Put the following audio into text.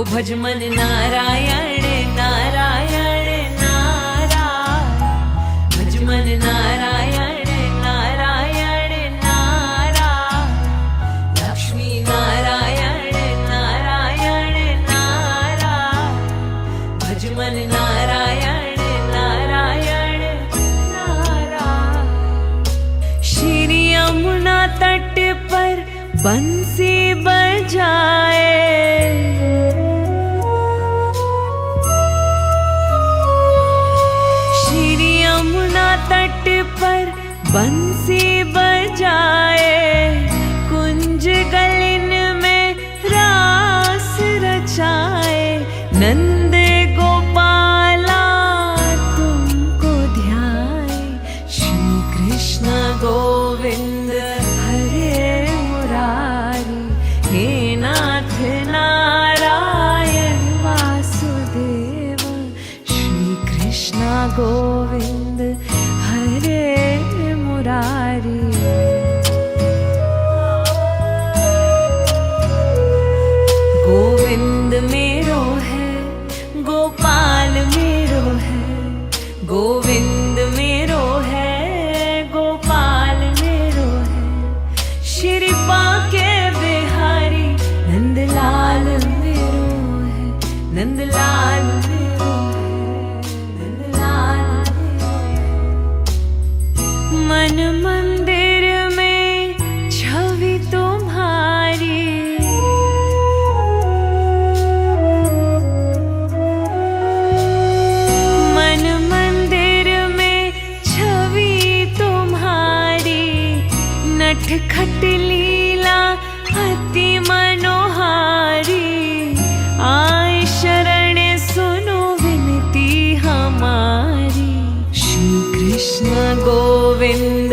हो भज मन नारायण नारायण नारायण, भज मन नारायण नारायण नारायण, लक्ष्मी नारायण नारायण नारायण, भज मन नारायण नारायण नारायण। श्री यमुना तट पर बंसी बजाए, श्री यमुना तट पर बंसी बजाए, कुंज गलिन में रास रचाए, नंद गोपाला तुमको ध्याए, श्री कृष्ण गोविंद हरे मुरारी, हे नाथ नारायण वासुदेव, श्री कृष्ण गोविंद हरे मुरारी। गोविंद मेरो है गोपाल मेरो है, गोविंद मेरो है गोपाल मेरो है, श्री बांके बिहारी नंदलाल मेरो है, नंदलाल मेरो है, नंदलाल मेरो है। मन मंदिर में छवि तुम्हारी, मन मंदिर में छवि तुम्हारी, नटखट लीला अति मनोहारी, आए शरण सुनो विनती हमारी, श्री कृष्ण गोविंद